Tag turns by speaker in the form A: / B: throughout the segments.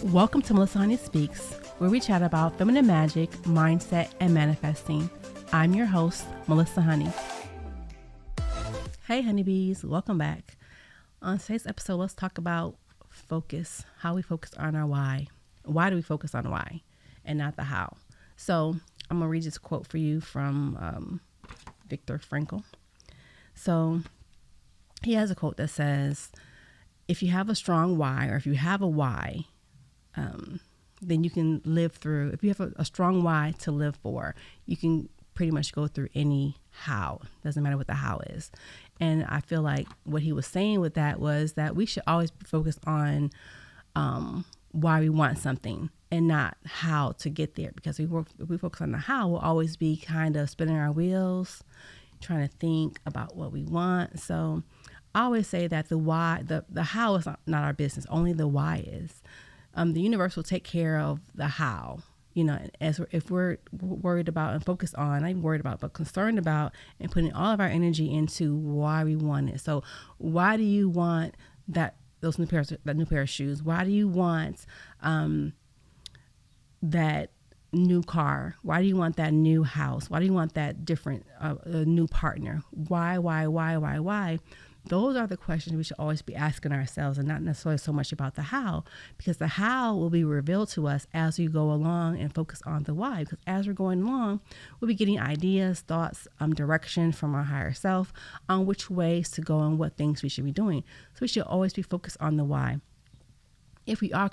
A: Welcome to Melissa Honey Speaks, where we chat about feminine magic, mindset, and manifesting. I'm your host, Melissa Honey. Hey honeybees, welcome back. On today's episode, let's talk about focus, how we focus on our why. Why do we focus on why and not the how? So I'm going to read this quote for you from Viktor Frankl. So he has a quote that says, if you have a strong why, or if you have a why, then you can live through, if you have a strong why to live for, you can pretty much go through any how. Doesn't matter what the how is. And I feel like what he was saying with that was that we should always be focused on why we want something and not how to get there. Because if we focus on the how, we'll always be kind of spinning our wheels, trying to think about what we want. So I always say that the why, the how is not our business. Only the why is. The universe will take care of the how. You know, if we're worried about and focused on, not even worried about, but concerned about and putting all of our energy into why we want it. So why do you want that new pair of shoes? Why do you want that new car? Why do you want that new house? Why do you want that different new partner? Why? Those are the questions we should always be asking ourselves, and not necessarily so much about the how, because the how will be revealed to us as we go along and focus on the why. Because as we're going along, we'll be getting ideas, thoughts, direction from our higher self on which ways to go and what things we should be doing. So we should always be focused on the why. If we are,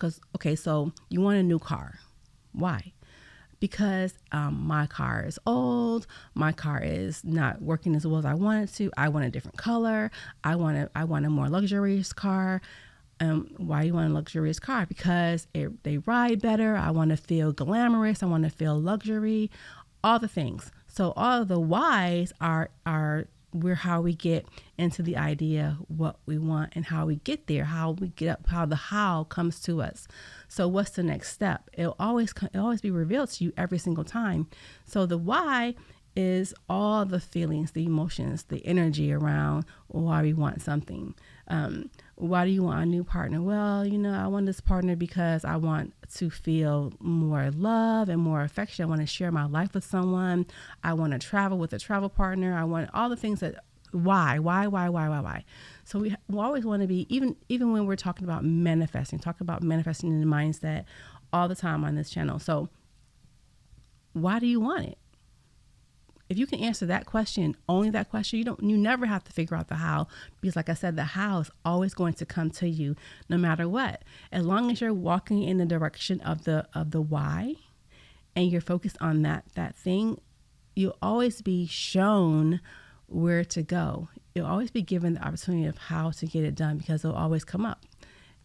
A: so you want a new car. Why? Because my car is old, my car is not working as well as I want it to. I want a different color. I want a more luxurious car. Why do you want a luxurious car? Because they ride better. I want to feel glamorous. I want to feel luxury. All the things. So all of the whys are how we get into the idea what we want and how we get there, how we get up, how the how comes to us. So what's the next step? It'll always be revealed to you every single time. So the why is all the feelings, the emotions, the energy around why we want something. Why do you want a new partner? Well, I want this partner because I want to feel more love and more affection. I want to share my life with someone. I want to travel with a travel partner. I want all the things that, why? So we always want to be, even when we're talking about manifesting in the mindset all the time on this channel. So why do you want it? If you can answer that question, only that question, you never have to figure out the how, because like I said, the how is always going to come to you no matter what. As long as you're walking in the direction of the why and you're focused on that thing, you'll always be shown where to go. You'll always be given the opportunity of how to get it done, because it'll always come up.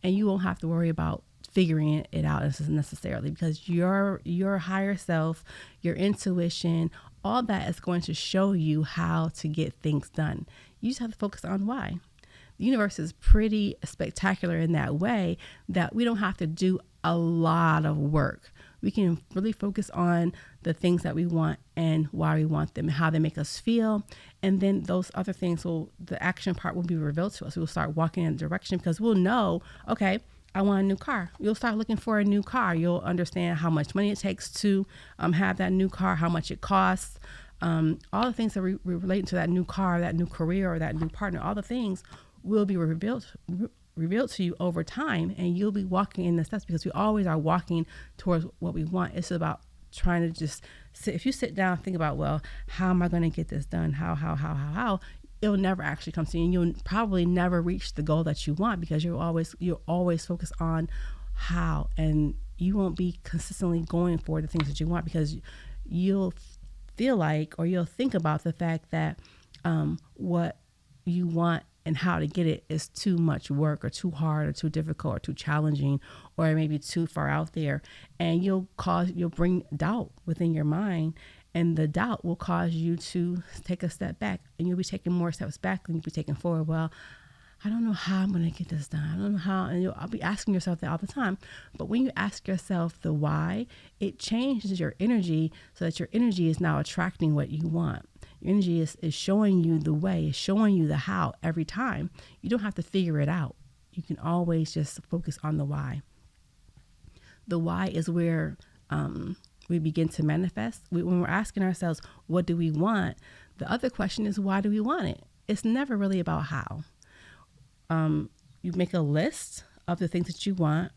A: And you won't have to worry about figuring it out necessarily, because your higher self, your intuition, all that is going to show you how to get things done. You just have to focus on why. The universe is pretty spectacular in that way that we don't have to do a lot of work. We can really focus on the things that we want and why we want them and how they make us feel. And then those other things the action part will be revealed to us. We'll start walking in a direction because we'll know, okay, I want a new car. You'll start looking for a new car. You'll understand how much money it takes to have that new car, how much it costs, all the things that relate to that new car, that new career, or that new partner. All the things will be revealed to you over time, and you'll be walking in the steps, because we always are walking towards what we want. It's about trying to just sit. If you sit down and think about, well, how am I going to get this done? How? It'll never actually come to you, and you'll probably never reach the goal that you want, because you're always focused on how, and you won't be consistently going for the things that you want, because you'll feel like, or you'll think about the fact that what you want and how to get it is too much work, or too hard, or too difficult, or too challenging, or maybe too far out there, and you'll bring doubt within your mind. And the doubt will cause you to take a step back, and you'll be taking more steps back than you'll be taking forward. Well, I don't know how I'm going to get this done. I don't know how. And I'll be asking yourself that all the time. But when you ask yourself the why, it changes your energy, so that your energy is now attracting what you want. Your energy is showing you the way, is showing you the how every time. You don't have to figure it out. You can always just focus on the why. The why is where we begin to manifest. When we're asking ourselves, what do we want? The other question is, why do we want it? It's never really about how. You make a list of the things that you want,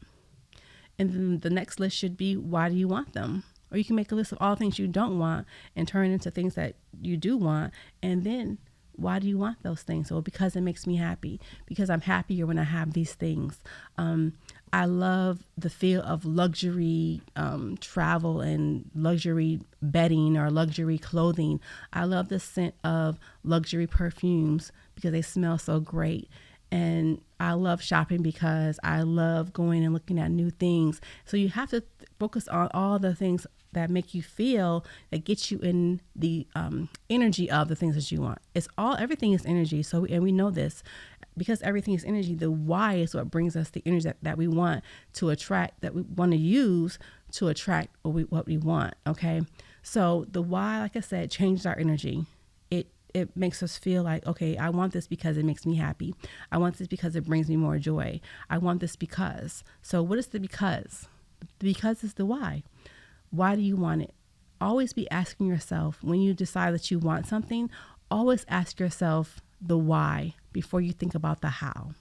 A: and then the next list should be, why do you want them? Or you can make a list of all things you don't want and turn it into things that you do want. And then, why do you want those things? So because it makes me happy, because I'm happier when I have these things. I love the feel of luxury travel and luxury bedding or luxury clothing. I love the scent of luxury perfumes because they smell so great. And I love shopping because I love going and looking at new things. So you have to focus on all the things that make you feel, that get you in the energy of the things that you want. Everything is energy. So, and we know this because everything is energy. The why is what brings us the energy that we want to attract, that we want to use to attract what we want. Okay. So the why, like I said, changes our energy. It makes us feel like, okay, I want this because it makes me happy. I want this because it brings me more joy. I want this because. So what is the because? The because is the why. Why do you want it? Always be asking yourself, when you decide that you want something, always ask yourself the why before you think about the how.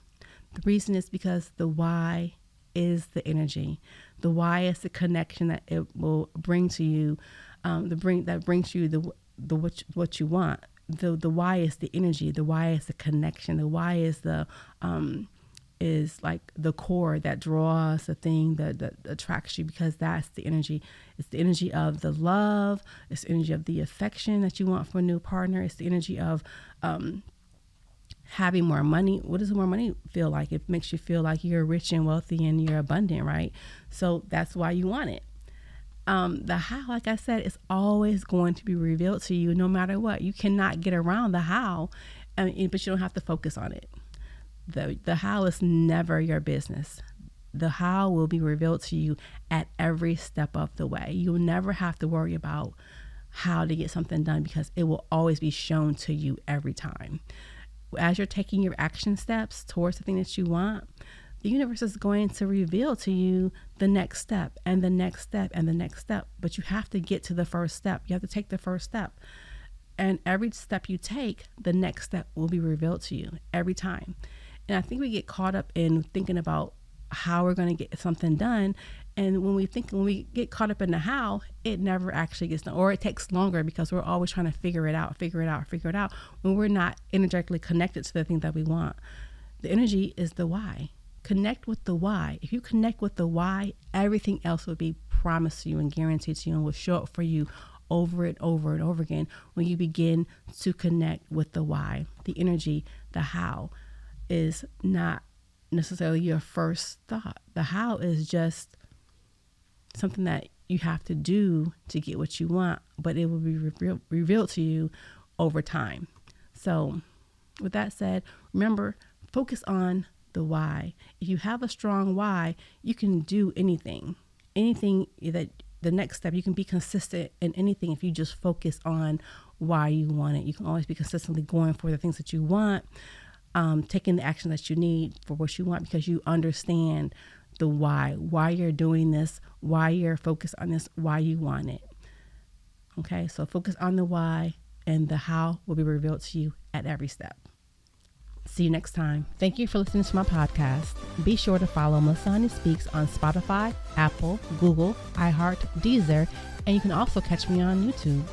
A: The reason is because the why is the energy. The why is the connection that it will bring to you, that brings you the what you want. The why is the energy. The why is the connection. The why is is like the core that draws the thing that attracts you, because that's the energy. It's the energy of the love. It's the energy of the affection that you want for a new partner. It's the energy of having more money. What does more money feel like? It makes you feel like you're rich and wealthy and you're abundant, right? So that's why you want it. The how, like I said, is always going to be revealed to you no matter what. You cannot get around the how, but you don't have to focus on it. The how is never your business. The how will be revealed to you at every step of the way. You'll never have to worry about how to get something done because it will always be shown to you every time. As you're taking your action steps towards the thing that you want, the universe is going to reveal to you the next step and the next step and the next step. But you have to get to the first step. You have to take the first step. And every step you take, the next step will be revealed to you every time. And I think we get caught up in thinking about how we're going to get something done. And when we get caught up in the how, it never actually gets done, or it takes longer because we're always trying to figure it out when we're not energetically connected to the thing that we want. The energy is the why. Connect with the why. If you connect with the why, everything else will be promised to you and guaranteed to you and will show up for you over and over and over again when you begin to connect with the why. The energy, the how, is not necessarily your first thought. The how is just something that you have to do to get what you want, but it will be revealed to you over time. So with that said, remember, focus on the why. If you have a strong why, you can do anything that the next step, you can be consistent in anything if you just focus on why you want it. You can always be consistently going for the things that you want, taking the action that you need for what you want, because you understand the why you're doing this, why you're focused on this, why you want it. Okay, so focus on the why, and the how will be revealed to you at every step. See you next time. Thank you for listening to my podcast. Be sure to follow Masani Speaks on Spotify, Apple, Google, iHeart, Deezer, and you can also catch me on YouTube.